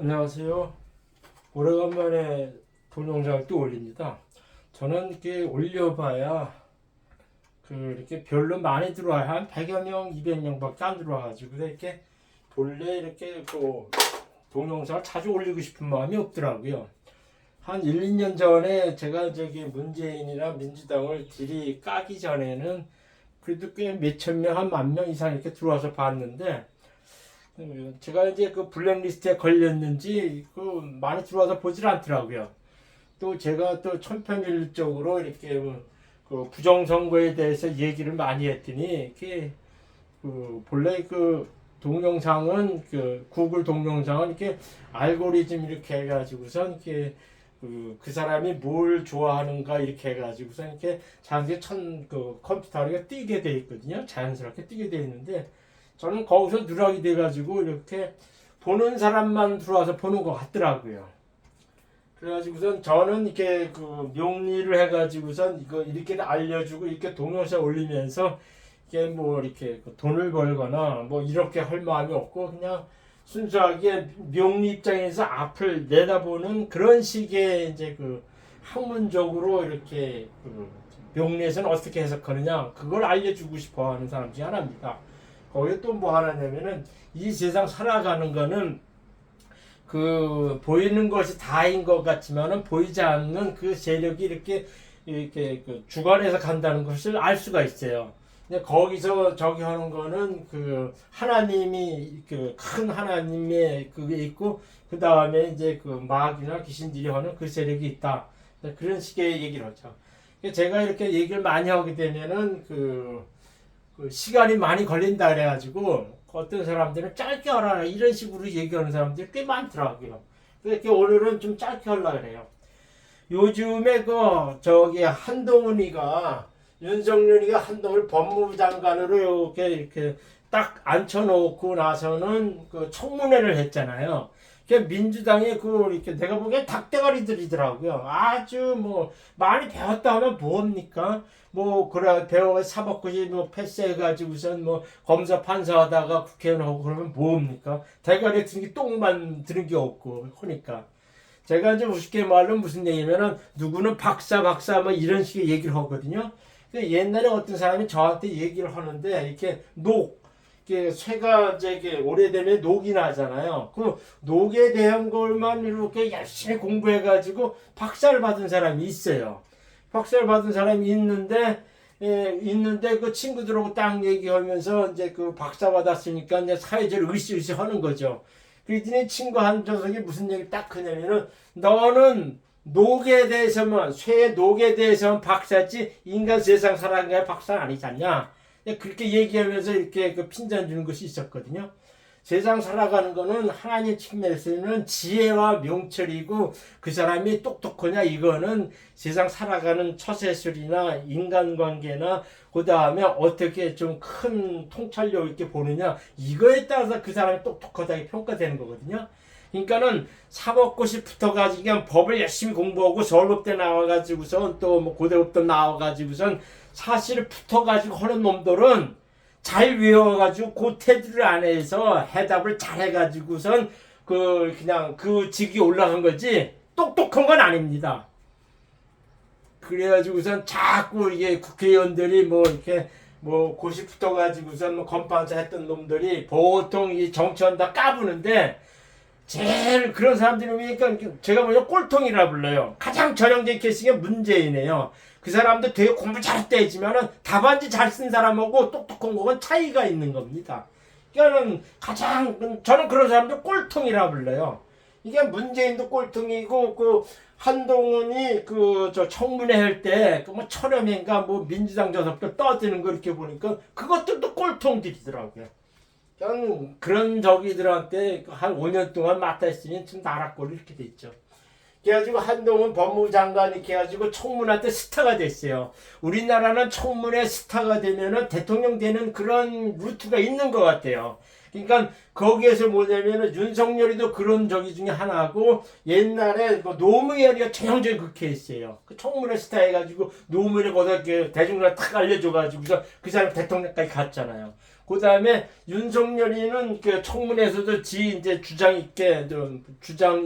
안녕하세요. 오래간만에 동영상을 또 올립니다. 저는 이렇게 올려봐야 이렇게 별로 많이 들어와요. 한 100여 명, 200명밖에 안 들어와가지고 이렇게 본래 이렇게 동영상을 자주 올리고 싶은 마음이 없더라고요. 한 1, 2년 전에 제가 문재인이나 민주당을 들이 까기 전에는 그래도 꽤 몇천 명, 한 10,000명 이상 이렇게 들어와서 봤는데, 제가 이제 블랙리스트에 걸렸는지 많이 들어와서 보질 않더라고요. 또 제가 또 천편일률적으로 이렇게 부정선거에 대해서 얘기를 많이 했더니 이렇게 본래 동영상은 구글 동영상은 이렇게 알고리즘 이렇게 해가지고선 이렇게 그 사람이 뭘 좋아하는가 이렇게 해가지고선 이렇게 자연스럽게 컴퓨터에 뜨게 돼 있거든요. 자연스럽게 뜨게 돼 있는데, 저는 거기서 누락이 돼가지고 이렇게 보는 사람만 들어와서 보는 것 같더라고요. 그래가지고선 저는 이렇게 명리를 해가지고선 이거 이렇게 알려주고 이렇게 동영상 올리면서 이게 이렇게 돈을 벌거나 이렇게 할 마음이 없고, 그냥 순수하게 명리 입장에서 앞을 내다보는 그런 식의 이제 학문적으로 이렇게 명리에서는 어떻게 해석하느냐, 그걸 알려주고 싶어 하는 사람 중에 하나입니다. 거기에 또 뭐 하나냐면은, 이 세상 살아가는 거는 보이는 것이 다인 것 같지만은 보이지 않는 그 세력이 이렇게 주관해서 간다는 것을 알 수가 있어요. 근데 거기서 저기 하는 거는 하나님이 큰 하나님의 그게 있고, 그 다음에 이제 마귀나 귀신들이 하는 그 세력이 있다. 그런 식의 얘기를 하죠. 제가 이렇게 얘기를 많이 하게 되면은 시간이 많이 걸린다 그래가지고 어떤 사람들은 짧게 하라 이런 식으로 얘기하는 사람들이 꽤 많더라고요. 그래서 오늘은 좀 짧게 하려고 그래요. 요즘에 한동훈이가, 윤석열이가 한동훈 법무부 장관으로 이렇게 딱 앉혀놓고 나서는 청문회를 했잖아요. 민주당이 이렇게 내가 보기엔 닭대가리들이더라고요. 아주 많이 배웠다 하면 뭡니까? 그래 배워 사법고시 패스해가지고선 검사 판사하다가 국회의원 하고 그러면 뭡니까? 대가리 드는 게 똥만 드는 게 없고 하니까. 제가 이제 우습게 말하면 무슨 얘기냐면은, 누구는 박사 이런 식의 얘기를 하거든요. 옛날에 어떤 사람이 저한테 얘기를 하는데, 이게 쇠가 오래되면 녹이 나잖아요. 그 녹에 대한 것만 이렇게 열심히 공부해가지고 박사를 받은 사람이 있어요. 박사를 받은 사람이 있는데 그 친구들하고 딱 얘기하면서 이제 박사 받았으니까 이제 사회적으로 으쌰으쌰 하는 거죠. 그랬더니 친구 한 녀석이 무슨 얘기를 딱 하냐면은, 너는 녹에 대해서만, 쇠의 녹에 대해서만 박사지 인간 세상 살아가는 게 박사는 아니지 않냐. 그렇게 얘기하면서 이렇게 핀잔 주는 것이 있었거든요. 세상 살아가는 거는 하나님 측면에서는 지혜와 명철이고, 그 사람이 똑똑하냐 이거는 세상 살아가는 처세술이나 인간관계나 그 다음에 어떻게 좀 큰 통찰력 있게 보느냐, 이거에 따라서 그 사람이 똑똑하다고 평가되는 거거든요. 그러니까는 사법고시 붙어가지고 그냥 법을 열심히 공부하고 서울법대 나와가지고선 또 고대법대 나와가지고선 사실 붙어가지고 하는 놈들은 잘 외워가지고 그 테두리 안에서 해답을 잘 해가지고선 그냥 직위 올라간 거지 똑똑한 건 아닙니다. 그래가지고선 자꾸 이게 국회의원들이 이렇게 고시 붙어가지고선 건판사 했던 놈들이 보통 이 정치원 다 까부는데, 제일 그런 사람들이 보니까 제가 꼴통이라 불러요. 가장 전형적인 케이스가 문재인이에요. 그 사람도 되게 공부 잘했다 했지만은 답안지 잘 쓴 사람하고 똑똑한 거는 차이가 있는 겁니다. 그러니까는 저는 그런 사람들 꼴통이라 불러요. 이게 문재인도 꼴통이고, 한동훈이 청문회 할 때 철험인가 민주당 저석도 떠드는 거 이렇게 보니까 그것들도 꼴통들이더라고요. 그런 저기들한테 한 5년 동안 맡아 있으니 좀 나락골이 이렇게 됐죠. 그래가지고 한동훈 법무부 장관이 해가지고 청문회 때 스타가 됐어요. 우리나라는 청문회 스타가 되면은 대통령 되는 그런 루트가 있는 것 같아요. 그러니까 거기에서 뭐냐면은 윤석열이도 그런 저기 중에 하나고, 옛날에 노무현이가 전형적인 그 케이스예요. 청문회 스타 해가지고 노무현이 거기다 대중들한테 탁 알려줘가지고 그 사람 대통령까지 갔잖아요. 그 다음에 윤석열이는 그 청문회에서도 이제 주장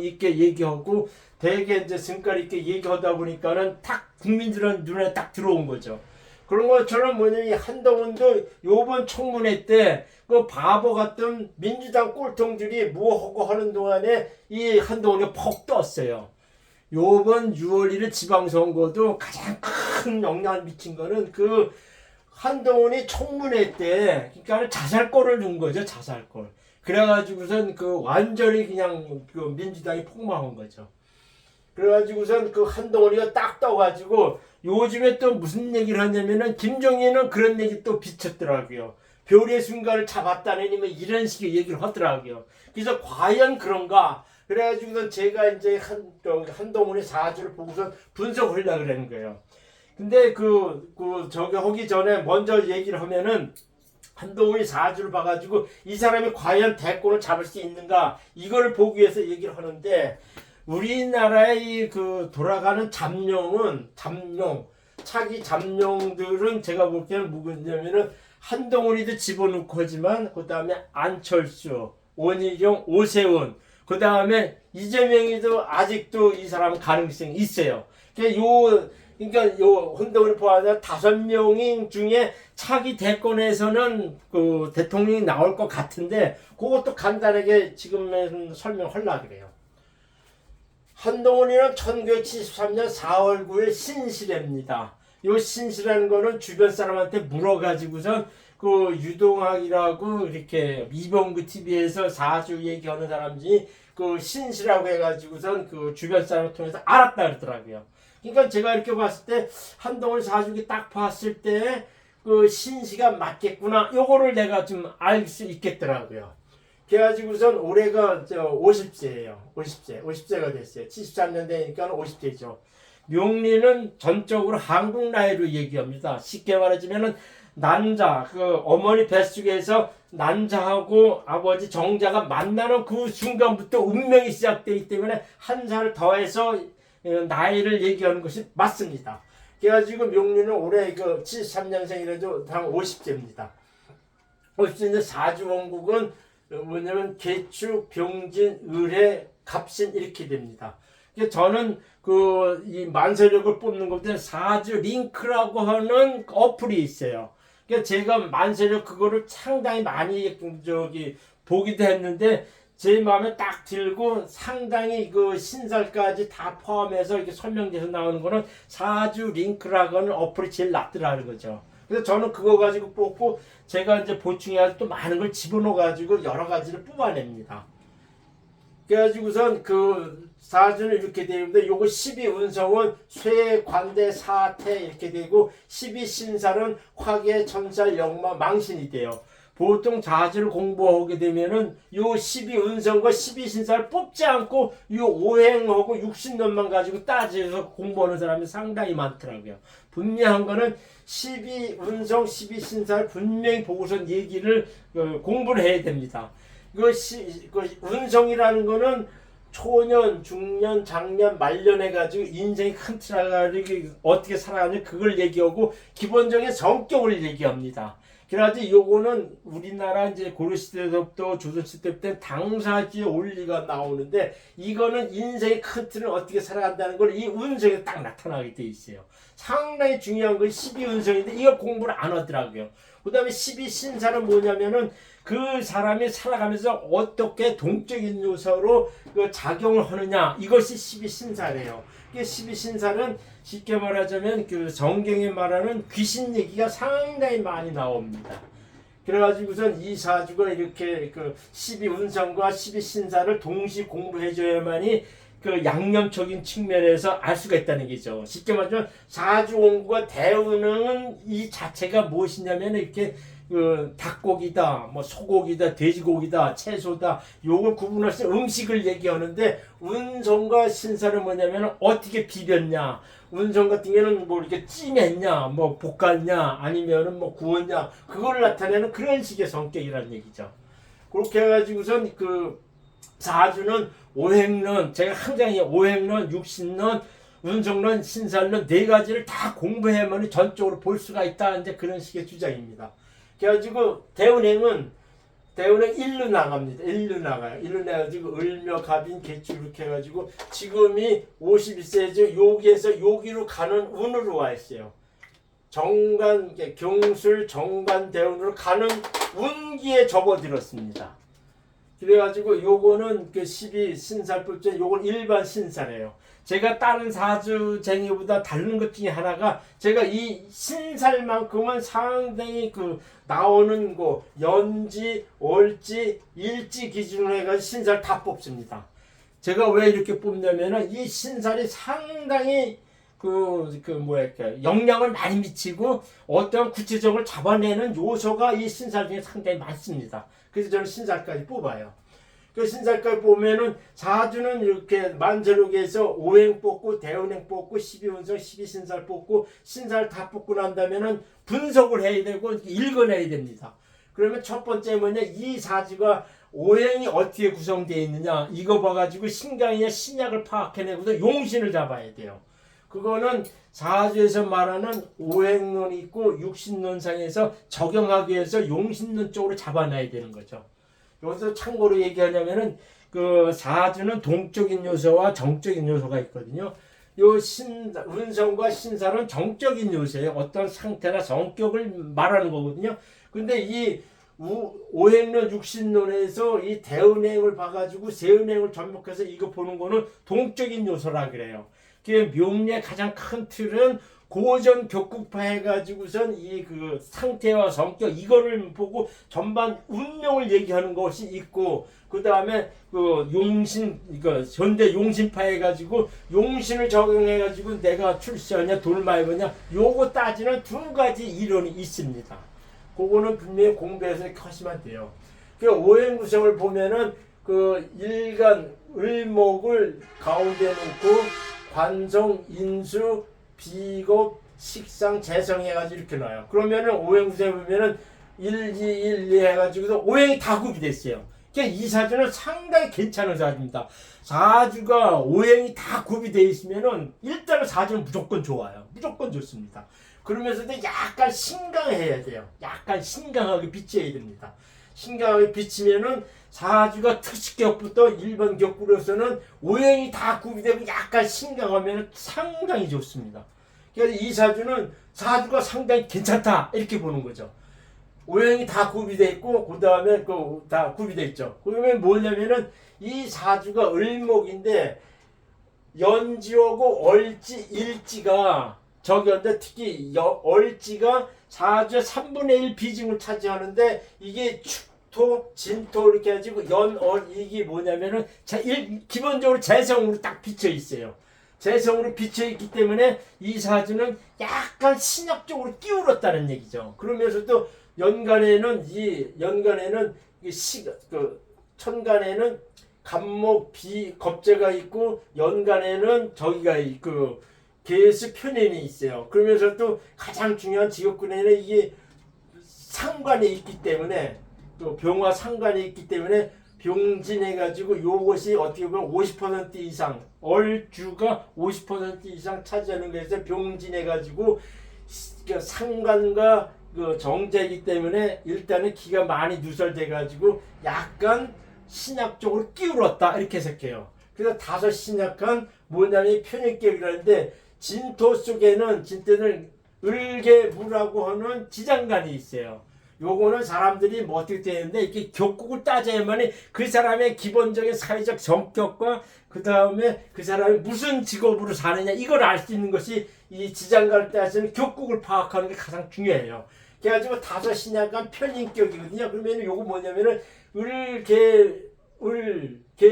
있게 얘기하고 되게 이제 성깔 있게 얘기하다 보니까는 딱 국민들은 눈에 딱 들어온 거죠. 그런 것처럼 뭐냐면 한동훈도 요번 청문회 때 그 바보 같은 민주당 꼴통들이 뭐하고 하는 동안에 이 한동훈이 퍽 떴어요. 요번 6월 1일 지방선거도 가장 큰 영향을 미친 거는 그 한동훈이 청문회 때 그러니까 자살골을 준 거죠. 자살골. 그래가지고선 그 완전히 그냥 그 민주당이 폭망한 거죠. 그래가지고선 그 한동훈이가 딱 떠가지고 요즘에 또 무슨 얘기를 하냐면은 김종인은 그런 얘기 또 비쳤더라고요. 별의 순간을 잡았다느니 뭐 이런 식의 얘기를 하더라고요. 그래서 과연 그런가? 그래가지고선 제가 이제 한동훈의 사주를 보고서 분석하려고 그러는 거예요. 근데 저기 하기 전에 먼저 얘기를 하면은 한동훈이 사주를 봐가지고 이 사람이 과연 대권을 잡을 수 있는가 이거를 보기 위해서 얘기를 하는데 우리나라의 그 돌아가는 차기 잠룡들은 제가 볼 때는 누구냐면은 한동훈이도 집어넣고 하지만 그 다음에 안철수, 원희룡, 오세훈 그 다음에 이재명이도 아직도 이 사람은 가능성이 있어요. 그러니까 요 한동훈을 포함해서 5명 중에 차기 대권에서는 그 대통령이 나올 것 같은데 그것도 간단하게 지금 설명하려고 그래요. 한동훈이는 1973년 4월 9일 신실입니다. 요 신실하는 거는 주변 사람한테 물어가지고선 그 유동학이라고 이렇게 이병구 TV에서 사주 얘기하는 사람이 그 신실하고 해가지고선 그 주변 사람을 통해서 알았다 그러더라고요. 그러니까 제가 이렇게 봤을 때 한동훈 사주기 딱 봤을 때 그 신시가 맞겠구나. 요거를 내가 좀 알 수 있겠더라고요. 그래가지고선 올해가 50세예요. 50세가 됐어요. 73년 되니까 50세죠. 명리는 전적으로 한국 나이로 얘기합니다. 쉽게 말하자면은 난자, 그 어머니 뱃속에서 난자하고 아버지 정자가 만나는 그 순간부터 운명이 시작되기 때문에 한 살 더해서 나이를 얘기하는 것이 맞습니다. 그래가지고 명리는 올해 73년생이라도 당 50세입니다. 50세인데 사주원국은 뭐냐면 개축, 병진, 을해, 갑신 이렇게 됩니다. 저는 이 만세력을 뽑는 것들 사주 링크라고 하는 어플이 있어요. 제가 만세력 그거를 상당히 많이 보기도 했는데 제 마음에 딱 들고 상당히 그 신살까지 다 포함해서 이렇게 설명돼서 나오는 거는 사주 링크라고 하는 어플이 제일 낫더라는 거죠. 그래서 저는 그거 가지고 뽑고 제가 이제 보충해서 또 많은 걸 집어넣어 가지고 여러 가지를 뽑아냅니다. 그래가지고선 그 사주는 이렇게 되는데 요거 12운성은 쇠, 관대, 사태 이렇게 되고 12신살은 화계, 천살, 역마, 망신이 돼요. 보통 사주를 공부하게 되면은 요 12운성과 12신살을 뽑지 않고 요 오행하고 육신론만 가지고 따져서 공부하는 사람이 상당히 많더라고요. 분명한 거는 12운성, 12신살 분명히 보고선 얘기를 공부를 해야 됩니다. 운성이라는 거는 초년, 중년, 장년, 말년 해가지고 인생이 큰 틀을 어떻게 살아가는지 그걸 얘기하고 기본적인 성격을 얘기합니다. 그래가지고 요거는 우리나라 이제 고려시대부터 조선시대부터 당사주의 원리가 나오는데 이거는 인생의 큰 틀을 어떻게 살아간다는 걸 이 운성에 딱 나타나게 돼 있어요. 상당히 중요한 건 12운성인데 이걸 공부를 안 하더라고요. 그 다음에 12신사는 뭐냐면은 그 사람이 살아가면서 어떻게 동적인 요소로 그 작용을 하느냐 이것이 12신사래요. 12신사는 쉽게 말하자면 그 성경에 말하는 귀신 얘기가 상당히 많이 나옵니다. 그래가지고선 이 사주가 이렇게 그 12운성과 12신사를 동시 공부해줘야만이 그 양념적인 측면에서 알 수가 있다는 거죠. 쉽게 말하면 사주원구가 대우는 이 자체가 무엇이냐면 이렇게 닭고기다, 뭐 소고기다, 돼지고기다, 채소다, 요걸 구분할 수 음식을 얘기하는데 운성과 신사는 뭐냐면 어떻게 비볐냐, 운성 같은 경우는 뭐 이렇게 찜했냐, 뭐 볶았냐, 아니면은 뭐 구웠냐, 그걸 나타내는 그런 식의 성격이라는 얘기죠. 그렇게 해가지고선 그 사주는 오행론, 제가 항상 오행론, 육신론, 운성론, 신살론 네 가지를 다 공부해야만 전적으로 볼 수가 있다. 이제 그런 식의 주장입니다. 그래가지고 대운행 일로 나갑니다. 일로 나가요. 일로 나가지고 을묘, 갑인, 개축 이렇게 해가지고 지금이 51세죠. 여기에서 여기로 가는 운으로 와 있어요. 정관, 경술, 정관, 대운으로 가는 운기에 접어들었습니다. 그래가지고 요거는 그 12 신살법제, 요건 일반 신살이에요. 제가 다른 사주쟁이보다 다른 것 중에 하나가 제가 이 신살만큼은 상당히 그 나오는 거 연지, 월지, 일지 기준으로 해가지고 신살 다 뽑습니다. 제가 왜 이렇게 뽑냐면은 이 신살이 상당히 영향을 많이 미치고 어떤 구체적으로 잡아내는 요소가 이 신살 중에 상당히 많습니다. 그래서 저는 신살까지 뽑아요. 그 신살까지 보면은 사주는 이렇게 만저록에서 오행 뽑고 대운행 뽑고 12운성 12신살 뽑고 신살 다 뽑고 난다면은 분석을 해야 되고 읽어내야 됩니다. 그러면 첫 번째 뭐냐, 이 사주가 오행이 어떻게 구성되어 있느냐 이거 봐가지고 신강이냐 신약을 파악해내고서 용신을 잡아야 돼요. 그거는 사주에서 말하는 오행론이 있고 육신론상에서 적용하기 위해서 용신론 쪽으로 잡아놔야 되는 거죠. 여기서 참고로 얘기하냐면은 그 사주는 동적인 요소와 정적인 요소가 있거든요. 요 운성과 신살은 정적인 요소예요. 어떤 상태나 성격을 말하는 거거든요. 근데 이 오행론 육신론에서 이 대운행을 봐가지고 세운행을 접목해서 이거 보는 거는 동적인 요소라 그래요. 그 명리의 가장 큰 틀은 고전 격국파 해가지고선 이 그 상태와 성격 이거를 보고 전반 운명을 얘기하는 것이 있고, 그 다음에 그 용신 이거 현대 용신파 해가지고 용신을 적용해가지고 내가 출세하냐 돌마이냐 요거 따지는 두 가지 이론이 있습니다. 그거는 분명히 공부해서 하시면 돼요. 그 오행 구성을 보면은 그 일간 을목을 가운데 놓고 관성, 인수, 비겁, 식상, 재성 해가지고 이렇게 나와요. 그러면은 오행 구성에 보면은 1, 2, 1, 2 해가지고서 오행이 다 구비됐어요. 그러니까 이 사주는 상당히 괜찮은 사주입니다. 사주가 오행이 다 구비되어 있으면은 일단은 사주는 무조건 좋아요. 무조건 좋습니다. 그러면서도 약간 신강해야 돼요. 약간 신강하게 비춰야 됩니다. 신강하게 비치면은 사주가 특식격부터 일반 격구로서는 오행이 다 구비되고 약간 신강하면 상당히 좋습니다. 그래서 이 사주는 사주가 상당히 괜찮다 이렇게 보는 거죠. 오행이 다 구비되어 있고 그 다음에 다 구비되어 있죠. 그러면 뭐냐면은 이 사주가 을목인데 연지하고 얼지, 일지가 저기인데 특히 얼지가 사주의 3분의 1 비중을 차지하는데 이게 축토, 진토 이렇게 해가지고 연얼 이게 뭐냐면은 기본적으로 재성으로 딱 비쳐 있어요. 재성으로 비쳐 있기 때문에 이 사주는 약간 신약적으로 끼울었다는 얘기죠. 그러면서도 연간에는 천간에는 간목 비 겁재가 있고 연간에는 저기가 있고 계수 편인이 있어요. 그러면서 또 가장 중요한 지역군에는 이게 상관이 있기 때문에 또 병화 상관이 있기 때문에 병진해가지고 요것이 어떻게 보면 50% 이상 얼주가 50% 이상 차지하는 것에서 병진해가지고 상관과 그 정제이기 때문에 일단은 기가 많이 누설돼가지고 약간 신약적으로 끼울었다 이렇게 해석해요. 그래서 다섯 신약한 뭐냐면 편입격이라는데 진토 속에는 진토는 을계무라고 하는 지장간이 있어요. 요거는 사람들이 뭐 어떻게 되는데 이렇게 격국을 따져야만이 그 사람의 기본적인 사회적 성격과 그 다음에 그 사람이 무슨 직업으로 사느냐 이걸 알 수 있는 것이 이 지장간을 따지는 격국을 파악하는 게 가장 중요해요. 그래가지고 다섯 신약간 편인격이거든요. 그러면 요거 뭐냐면은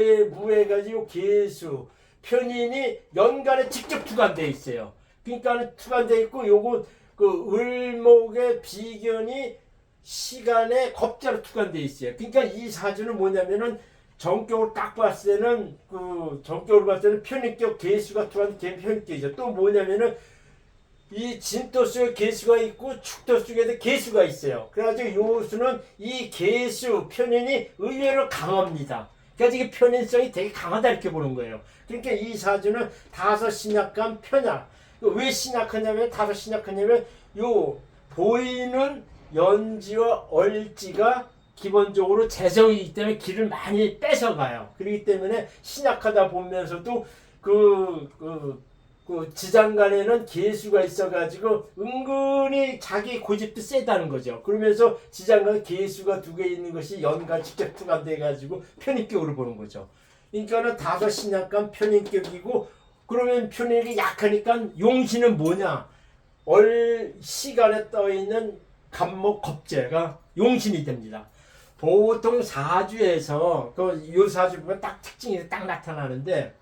을계무 해가지고 계수 편인이 연간에 직접 투관되어 있어요. 그러니까 투관되어 있고 요거 그 을목의 비견이 시간에 겁자로 투관되어 있어요. 그러니까 이 사주는 뭐냐면은 정격으로 딱 봤을 때는 편인격 계수가 투관된 편인격이죠. 또 뭐냐면은 이 진토 속에 계수가 있고 축토 속에도 계수가 있어요. 그래가지고 요 수는 이 계수 편인이 의외로 강합니다. 그래서 이게 편인성이 되게 강하다 이렇게 보는 거예요. 그러니까 이 사주는 다섯 신약간 편약. 왜 신약하냐면 다섯 신약하냐면 요 보이는 연지와 얼지가 기본적으로 재성이기 때문에 기를 많이 뺏어가요. 그렇기 때문에 신약하다 보면서도 그 지장간에는 계수가 있어가지고 은근히 자기 고집도 세다는 거죠. 그러면서 지장간에 계수가 2개 있는 것이 연간 직접 투간돼가지고 편인격으로 보는 거죠. 그러니까는 다섯 신약간 편인격이고, 그러면 편인격이 약하니까 용신은 뭐냐? 시간에 떠있는 간목 겁재가 용신이 됩니다. 보통 사주에서 요 사주 보면 딱 특징이 딱 나타나는데,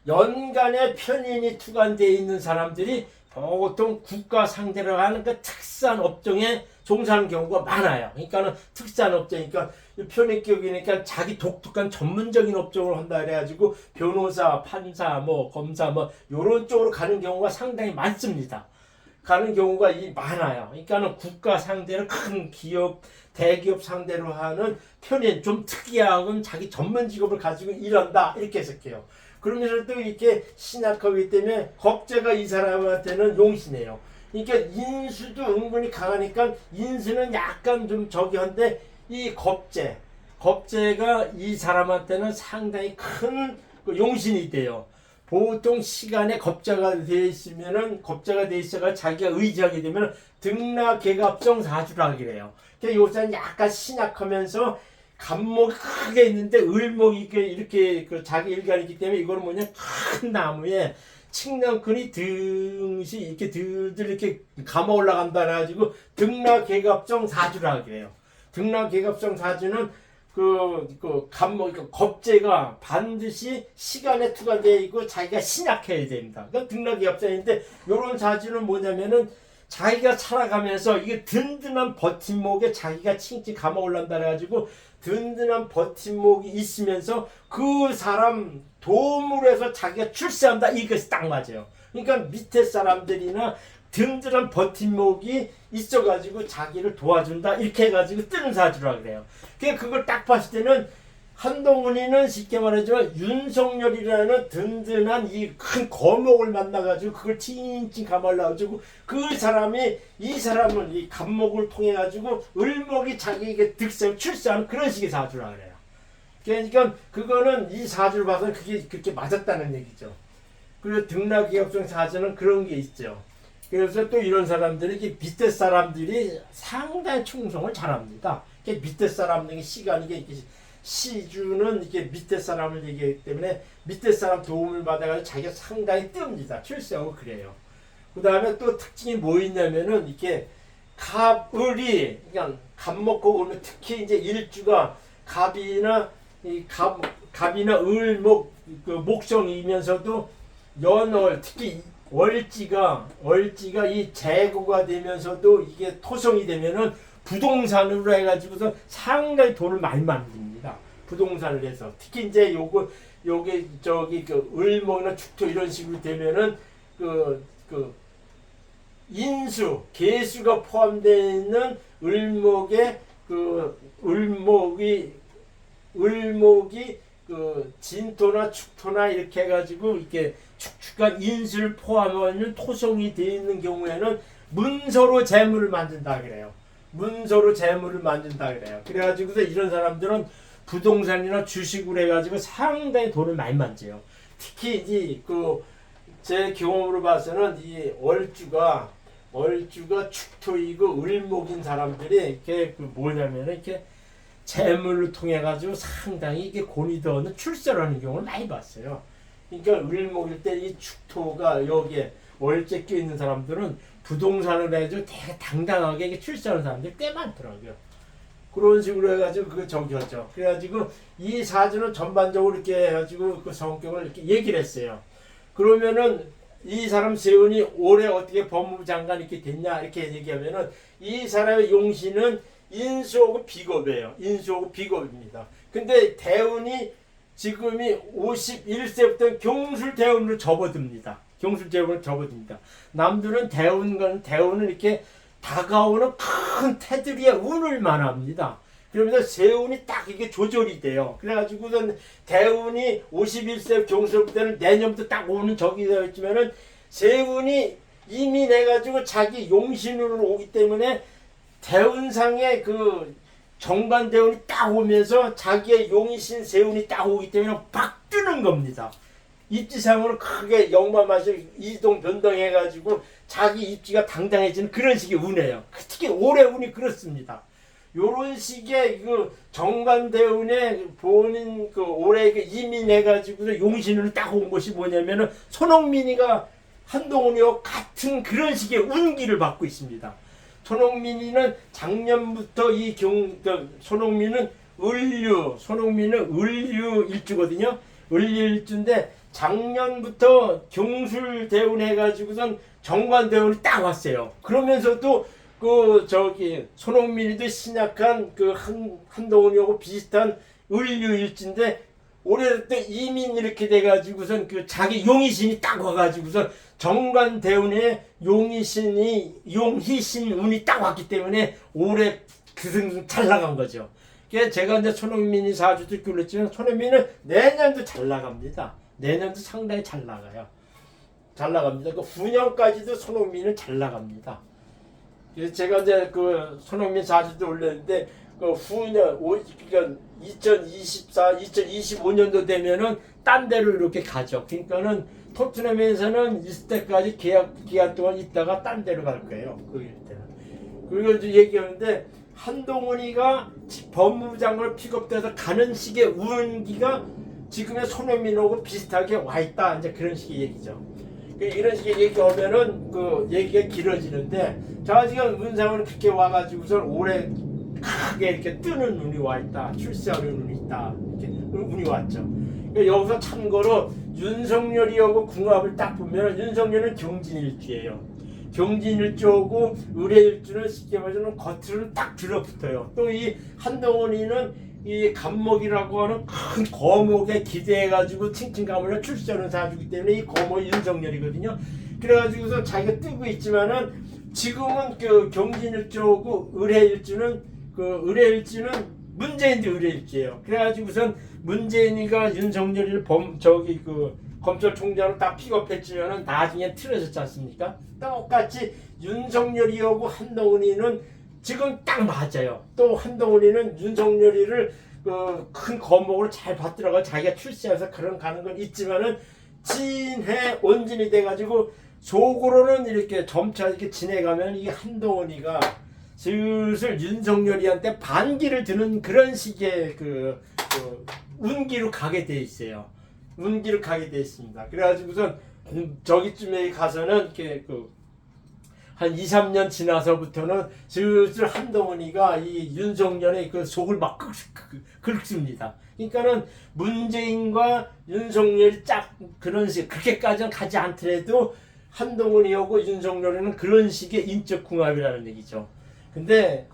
연간에 편인이 투간되어 있는 사람들이 보통 국가 상대로 하는 그 특수한 업종에 종사하는 경우가 많아요. 그러니까는 특수한 업종이니까 편인격이니까 자기 독특한 전문적인 업종을 한다 그래가지고 변호사, 판사, 검사 요런 쪽으로 가는 경우가 상당히 많습니다. 가는 경우가 많아요. 그러니까는 국가 상대로 큰 기업, 대기업 상대로 하는 편인, 좀 특이하고 자기 전문 직업을 가지고 일한다, 이렇게 해석해요. 그러면서 또 이렇게 신약하기 때문에 겁재가 이 사람한테는 용신이에요. 그러니까 인수도 은근히 강하니까 인수는 약간 좀 저기한데, 이 겁재가 이 사람한테는 상당히 큰 용신이 돼요. 보통 시간에 겁재가 돼 있어가 자기가 의지하게 되면 등락계갑성 사주라 그래요. 그러니까 요새는 약간 신약하면서 간목이 크게 있는데 을목이 이렇게 자기 일간이기 때문에, 이거는 뭐냐, 큰 나무에 측량근이 등시 이렇게 들들 이렇게 감아 올라간다 해가지고 등락계갑성 사주라 그래요. 등락계갑성 사주는 간목, 겁재가 반드시 시간에 투과되어 있고 자기가 신약해야 됩니다. 그러니까 등락계갑성인데, 요런 사주는 뭐냐면은 자기가 살아가면서 이게 든든한 버팀목에 자기가 칭칭 감아 올란다 해가지고 든든한 버팀목이 있으면서 그 사람 도움으로 해서 자기가 출세한다, 이것이 딱 맞아요. 그러니까 밑에 사람들이나 든든한 버팀목이 있어가지고 자기를 도와준다, 이렇게 해가지고 뜨는 사주라 그래요. 그걸 딱 봤을 때는 한동훈이는 쉽게 말하지만 윤석열이라는 든든한 이 큰 거목을 만나가지고 그걸 칭칭 감아올라가지고 이 사람은 이 간목을 통해가지고 을목이 자기에게 득세를 출세하는 그런 식의 사주라 그래요. 그러니까 그거는 이 사주를 봐서는 그게 그렇게 맞았다는 얘기죠. 그리고 등락기업성 사주는 그런 게 있죠. 그래서 또 이런 사람들이 밑에 사람들이 상당히 충성을 잘합니다. 밑에 사람들이 시간이 시주는 이렇게 밑에 사람을 얘기하기 때문에 밑에 사람 도움을 받아가지고 자기가 상당히 뜹니다. 출세하고 그래요. 그 다음에 또 특징이 뭐 있냐면은 이렇게 갑을이 그냥 갑목고 오면 특히 이제 일주가 갑이나 을목 목성이면서도 연월, 특히 월지가 이 재고가 되면서도 이게 토성이 되면은 부동산으로 해가지고서 상당히 돈을 많이 만듭니다. 부동산을 해서 특히 이제 요게 을목이나 축토 이런 식으로 되면은 인수, 계수가 포함되어 있는 을목의 을목이 진토나 축토나 이렇게 해가지고 이렇게 축축한 인수를 포함하는 토성이 되어 있는 경우에는 문서로 재물을 만든다 그래요. 그래가지고서 이런 사람들은 부동산이나 주식을 해가지고 상당히 돈을 많이 만져요. 특히 제 경험으로 봐서는 이 월주가 축토이고 을목인 사람들이 이렇게 뭐냐면 이렇게 재물을 통해 가지고 상당히 이게 권위도 얻는 출세를 하는 경우를 많이 봤어요. 그러니까 을목일 때 이 축토가 여기에 월제 껴 있는 사람들은 부동산을 해가지고 되게 당당하게 출세하는 사람들이 꽤 많더라고요. 그런 식으로 해가지고 저기였죠. 그래가지고 이 사주는 전반적으로 이렇게 해가지고 그 성격을 이렇게 얘기를 했어요. 그러면은 이 사람 세운이 올해 어떻게 법무부 장관 이렇게 됐냐 이렇게 얘기하면은 이 사람의 용신은 인수하고 비겁이에요. 인수하고 비겁입니다. 근데 대운이 지금이 51세부터 경술대운으로 접어듭니다. 남들은 대운은 이렇게 다가오는 큰 테두리에 운을 말합니다. 그러면서 세운이 딱 이게 조절이 돼요. 그래가지고는 대운이 51세 경술때는 내년부터 딱 오는 적이 되어 있지만은 세운이 이미 내가지고 자기 용신으로 오기 때문에 대운상에 그 정관대운이 딱 오면서 자기의 용이신 세운이 딱 오기 때문에 팍 뜨는 겁니다. 입지상으로 크게 역마마시 이동 변동해가지고 자기 입지가 당당해지는 그런 식의 운이에요. 특히 올해 운이 그렇습니다. 요런 식의 그 정관대운에 본인 그 올해 그 이민해가지고 용신으로 딱 온 것이 뭐냐면은 손흥민이가 한동훈이와 같은 그런 식의 운기를 받고 있습니다. 손흥민이는 작년부터 손흥민은 을류 일주거든요. 을류 일주인데 작년부터 경술대운 해가지고선 정관대운이 딱 왔어요. 그러면서도 손흥민이도 신약한 한동훈이하고 비슷한 을류일지인데 올해 또 이민 이렇게 돼가지고선 자기 용의신이 딱 와가지고선 정관대운에 용희신 운이 딱 왔기 때문에 올해 그승 잘 나간 거죠. 그래서 제가 이제 손흥민이 사주도 그랬지만 손흥민은 내년도 잘 나갑니다. 내년도 상당히 잘 나가요. 잘 나갑니다. 후년까지도 손흥민은 잘 나갑니다. 그래서 제가 이제 손흥민 사주도 올렸는데 후년 그러니까 2024, 2025년도 되면은 딴 데로 이렇게 가죠. 그러니까는 토트넘에서는 있을 때까지 기간 동안 있다가 딴 데로 갈 거예요. 그리고 이제 얘기하는데 한동훈이가 법무부 장관을 픽업돼서 가는 식의 운기가 지금의 손흥민하고 비슷하게 와 있다. 이제 그런 식의 얘기죠. 이런 식의 얘기하면은 얘기가 길어지는데 자 지금 문상은 그렇게 와가지고선 올해 크게 이렇게 뜨는 운이 와 있다. 출세하는 운이 있다. 이렇게 운이 왔죠. 여기서 참고로 윤석열이하고 궁합을 딱 보면 윤석열은 경진일주예요. 경진일주하고 을해일주는 쉽게 말하면 겉으로는 딱 들어붙어요. 또 이 한동훈이는 이 간목이라고 하는 큰 거목에 기대해가지고 칭칭가물로 출세하는 사주기 때문에 이 거목이 윤석열이거든요. 그래가지고서 자기가 뜨고 있지만은 지금은 경진일주하고 을해일주는 문재인도 을해일주예요. 그래가지고선 문재인이가 윤석열이를 검찰총장으로 딱 픽업했지만은 나중에 틀어졌지 않습니까? 똑같이 윤석열이하고 한동훈이는 지금 딱 맞아요. 또 한동훈이는 윤석열이를 큰 거목으로 잘 받들어가 자기가 출세해서 그런 가는 건 있지만은 진해 온진이 돼가지고 속으로는 이렇게 점차 이렇게 지내가면 이 한동훈이가 슬슬 윤석열이한테 반기를 드는 그런 식의 운기로 가게 돼 있어요. 운기로 가게 돼 있습니다. 그래가지고선 저기쯤에 가서는 이렇게 한 2, 3년 지나서부터는 슬슬 한동훈이가 이 윤석열의 속을 막 긁습니다. 그러니까는 문재인과 윤석열이 그런 식, 그렇게까지는 가지 않더라도 한동훈이하고 윤석열이는 그런 식의 인적 궁합이라는 얘기죠. 근데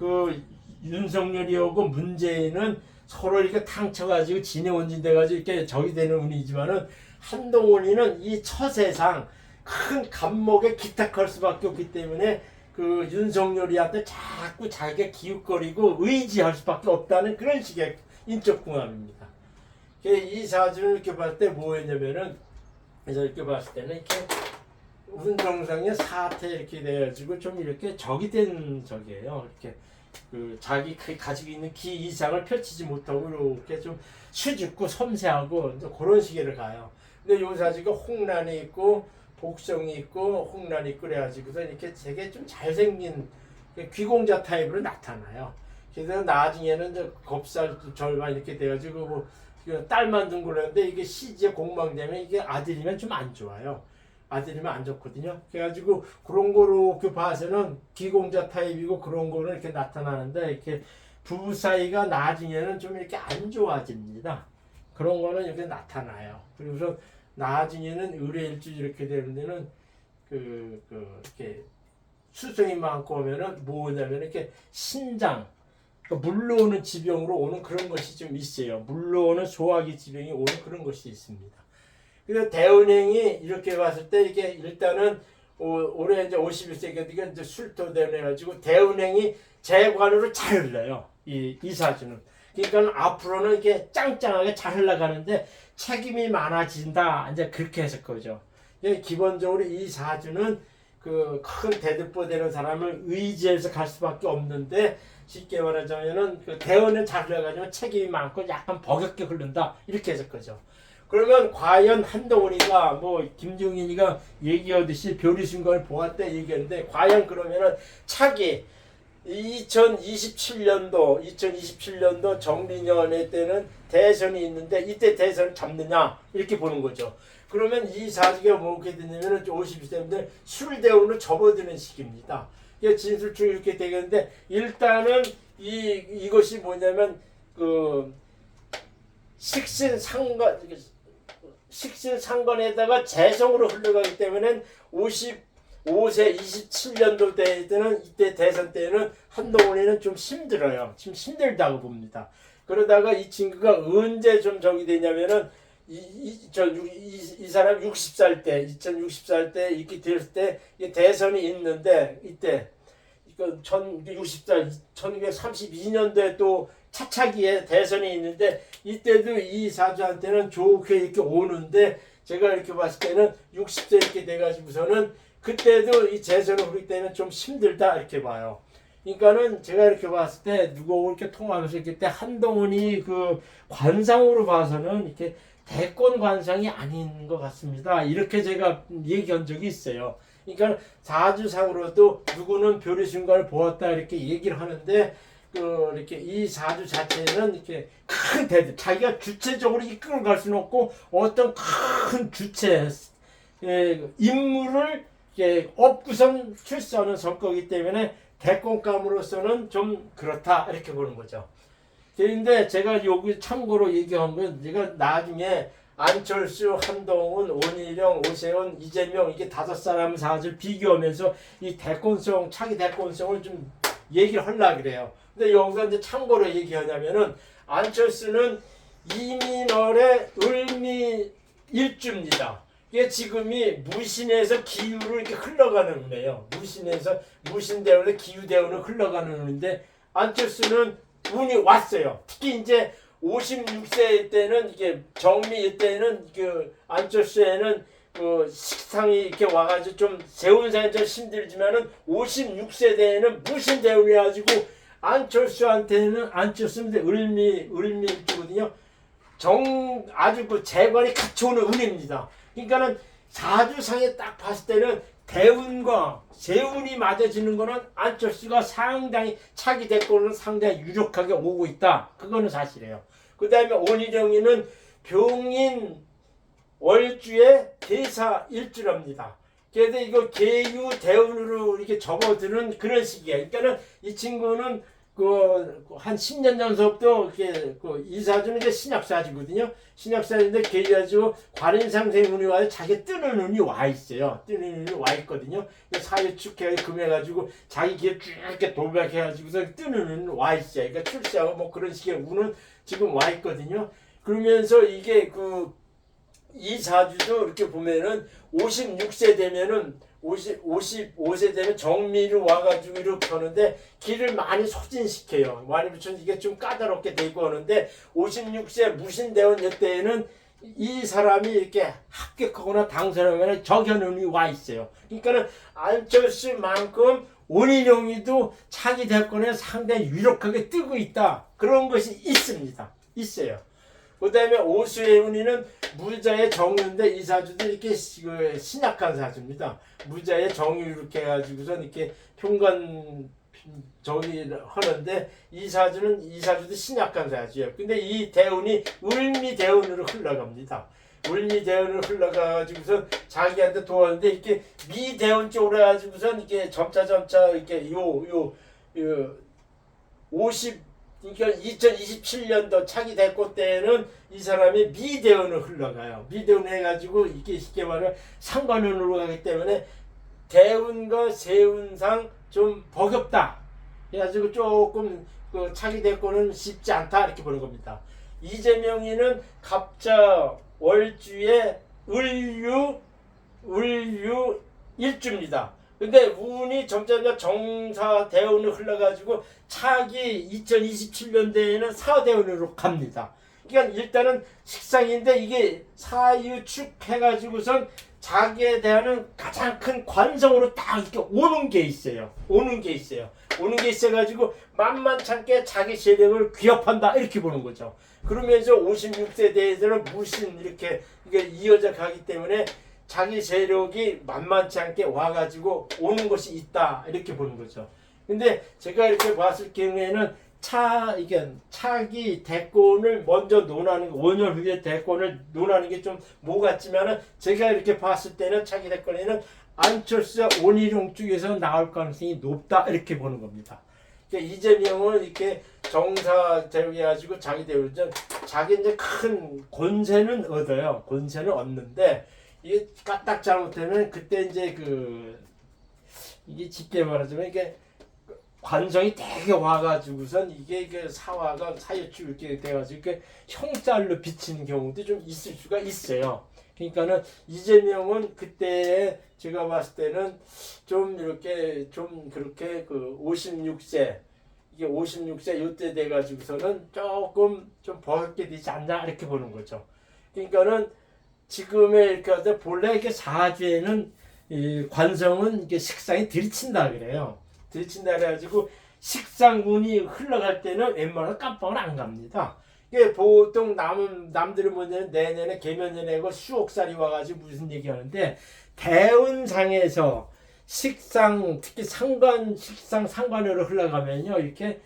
윤석열이하고 문재인은 서로 이렇게 탕쳐가지고 진해온진 돼가지고 이렇게 적이 되는 운이지만은 한동훈이는 이 처세상 큰 감목에 기탁할 수밖에 없기 때문에 윤석열이한테 자꾸 자기가 기웃거리고 의지할 수밖에 없다는 그런 식의 인적 궁합입니다. 이 사주를 이렇게 봤을 때 뭐였냐면은 이렇게 봤을 때는 이렇게 운정상에 사태 이렇게 돼가지고 좀 이렇게 적이 된 적이에요. 이렇게 자기 가지고 있는 기 이상을 펼치지 못하고 이렇게 좀 수줍고 섬세하고 그런 식으로 가요. 근데 요 사주가 홍란이 있고 복성이 있고 홍란이 있고 그래가지고서 이렇게 되게 좀 잘생긴 귀공자 타입으로 나타나요. 그래서 나중에는 겁살 절반 이렇게 돼가지고 딸만 둔 거라는데 이게 시지에 공방되면 이게 아들이면 좀 안 좋아요. 아들이면 안 좋거든요. 그래가지고 그런 거로 봐서는 기공자 타입이고 그런 거는 이렇게 나타나는데 이렇게 부부 사이가 나중에는 좀 이렇게 안 좋아집니다. 그런 거는 이렇게 나타나요. 그래서 나중에는 을해일주 이렇게 되는 데는 이렇게 수성이 많고 하면은 뭐냐면 이렇게 신장, 물러오는 지병으로 오는 그런 것이 좀 있어요. 물러오는 소화기 지병이 오는 그런 것이 있습니다. 그래서 대운행이 이렇게 봤을 때 이게 일단은 올해 이제 51세기가 이제 술토대운 해가지고 대운행이 재관으로 잘 흘러요. 이 사주는. 그러니까 앞으로는 이렇게 짱짱하게 잘 흘러가는데 책임이 많아진다. 이제 그렇게 해서 거죠. 기본적으로 이 사주는 그 큰 대득보 되는 사람을 의지해서 갈 수밖에 없는데 쉽게 말하자면은 그 대원은 잘 흘러가지고 책임이 많고 약간 버겁게 흐른다 이렇게 해서 거죠. 그러면 과연 한동훈이가 뭐 김종인이가 얘기하듯이 별이순간을 보았다 얘기했는데 과연 그러면은 차기 2027년도 정리년회 때는 대선이 있는데 이때 대선을 잡느냐 이렇게 보는 거죠. 그러면 이 사주가 뭐게 되냐면 50세인데 술대운으로 접어드는 시기입니다. 진술중 이렇게 되겠는데 일단은 이것이 뭐냐면 그 식신상관에다가 재성으로 흘러가기 때문에 55세 27년도 때는 이때 대선 때는 한동훈이는 좀 힘들어요. 지금 힘들다고 봅니다. 그러다가 이 친구가 언제 좀 저기 되냐면은 이 사람 60살 때 2060살 때 이렇게 됐을 때 대선이 있는데 이때 이거 1960살 1932년도에 또 차차기에 대선이 있는데 이때도 이 사주한테는 좋게 이렇게 오는데 제가 이렇게 봤을 때는 60세 이렇게 돼가지고서는 그때도 이 재선을 부를 때는 좀 힘들다 이렇게 봐요. 그러니까는 제가 이렇게 봤을 때 누구 이렇게 통화하면서 이렇게 때 한동훈이 그 관상으로 봐서는 이렇게 대권 관상이 아닌 것 같습니다. 이렇게 제가 얘기한 적이 있어요. 그러니까 사주상으로도 누구는 별의 순간을 보았다 이렇게 얘기를 하는데 그 이렇게 이 사주 자체는 이렇게 큰 대들 자기가 주체적으로 이끌어 갈 수는 없고 어떤 큰 주체 인물을 업구선 출세하는 성격이기 때문에 대권감으로서는 좀 그렇다 이렇게 보는 거죠. 그런데 제가 여기 참고로 얘기한 건 제가 나중에 안철수, 한동훈, 원희룡, 오세훈, 이재명 이게 5사람 사주를 비교하면서 이 대권성, 차기 대권성을 좀 얘기를 하려고 그래요. 근데 여기서 이제 참고로 얘기하냐면은 안철수는 이민월의 을미 일주입니다. 이게 지금이 무신에서 기유로 이렇게 흘러가는 운이에요. 무신대운에 기유대운으로 흘러가는 운인데 안철수는 운이 왔어요. 특히 이제 56세 때는 이게 정미 때는 그 안철수에는 그 식상이 이렇게 와가지고 좀 세운상이 좀 힘들지만은 56세 때에는 무신대운이 가지고 안철수한테는 을미일주거든요. 아주 그 재관이 같이 오는 운입니다. 그러니까는 사주상에 딱 봤을 때는 대운과 세운이 맞아지는 거는 안철수가 상당히 차기 대권은 상당히 유력하게 오고 있다. 그거는 사실이에요. 그 다음에 원희룡이는 병인 월주의 대사 일주랍니다. 그래서 이거 계유 대운으로 이렇게 접어드는 그런 시기야. 그러니까는 이 친구는 한 10년 전서부터 이렇게 이 사주는 이제 신약사주거든요. 신약사주인데 계유가지고 관인상생 운이 와서 자기 뜨는 운이 와 있어요. 뜨는 운이 와 있거든요. 사유축해 금해가지고 자기 기에 쭉 이렇게 돌박해가지고서 뜨는 운이 와 있어요. 그러니까 출세하고 뭐 그런 식의 운은 지금 와 있거든요. 그러면서 이게 이 사주도 이렇게 보면은 56세 되면은 55세 되면 정미로 와가지고 이렇게 하는데 길을 많이 소진시켜요. 많이 붙여서 이게 좀 까다롭게 되고 하는데 56세 무신대원 이때에는 이 사람이 이렇게 합격하거나 당선하면 적연운이 와 있어요. 그러니까는 안철수만큼 원희룡이도 차기 대권에 상당히 유력하게 뜨고 있다. 그런 것이 있습니다. 있어요. 그 다음에 오수혜운이는 무자의 정유인데 이 사주도 이렇게 신약한 사주입니다. 무자의 정유 이렇게 해가지고서 이렇게 평관 저기 하는데 이 사주도 신약한 사주예요. 근데 이 대운이 을미 대운으로 흘러갑니다. 을미 대운으로 흘러가가지고서 자기한테 도왔는데 이렇게 미 대운 쪽으로 해가지고서 이렇게 점차 이렇게 그러니까 2027년도 차기 대권 때는 이 사람이 미대운을 흘러가요. 미대운 해가지고 이게 쉽게 말하면 상관운으로 가기 때문에 대운과 세운상 좀 버겁다. 그래가지고 조금 그 차기 대권은 쉽지 않다 이렇게 보는 겁니다. 이재명이는 갑자 월주의 을유 일주입니다. 근데 운이 점점 정사 대운을 흘러가지고 차기 2027년대에는 사대운으로 갑니다. 그러니까 일단은 식상인데 이게 사유축 해가지고선 자기에 대한 가장 큰 관성으로 딱 이렇게 오는 게 있어요. 오는 게 있어가지고 만만찮게 자기 세력을 귀합한다 이렇게 보는 거죠. 그러면서 56세 대에서는 무신 이렇게 이게 이어져 가기 때문에 자기 세력이 만만치 않게 와가지고 오는 것이 있다 이렇게 보는 거죠. 근데 제가 이렇게 봤을 경우에는 이게 차기 대권을 먼저 논하는 거, 5년 후에 대권을 논하는 게 좀 뭐 같지만은 제가 이렇게 봤을 때는 차기 대권에는 안철수와 원희룡 쪽에서 나올 가능성이 높다 이렇게 보는 겁니다. 그러니까 이재명은 이렇게 정사 대우해가지고 자기 대우전 자기 이제 큰 권세는 얻어요. 권세는 얻는데 이게 까딱 잘못되면 그때 이제 이게 쉽게 말하자면 이게 관성이 되게 와가지고선 이게 그 사화가 사유축 이렇게 돼가지고 이렇게 형살로 비치는 경우도 좀 있을 수가 있어요. 그러니까는 이재명은 그때 제가 봤을 때는 좀 이렇게 좀 그렇게 56세 이게 56세 요때 돼가지고서는 조금 좀 버겁게 되지 않나 이렇게 보는 거죠. 그러니까는 지금의 이렇게 하다 본래 이렇게 사주에는 이 관성은 이게 식상이 들이친다 그래요. 들이친다 그래가지고 식상운이 흘러갈 때는 웬만하면 깜빵을 안 갑니다. 이게 보통 남들은 뭐냐면 내년에 개면연애고 수옥살이 와가지고 무슨 얘기하는데 대운상에서 식상 특히 식상 상관으로 흘러가면요 이렇게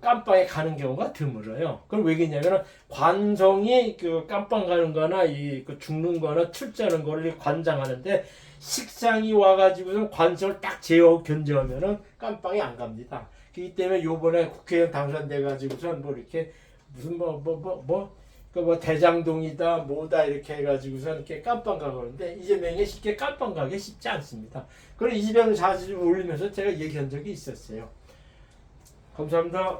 깜빵에 가는 경우가 드물어요. 그럼 왜 그러냐면 관성이 깜빵 가는 거나 죽는 거나 출자하는 거를 관장하는데 식상이 와가지고는 관성을 딱 제어하고 견제하면은 깜빵이 안 갑니다. 그렇기 때문에 요번에 국회의원 당선돼가지고선 이렇게 무슨 대장동이다 뭐다 이렇게 해가지고선 이렇게 깜빵 가거든데 이재명이 쉽게 깜빵 가기 쉽지 않습니다. 그걸 이재명 자주 올리면서 제가 얘기한 적이 있었어요. 감사합니다.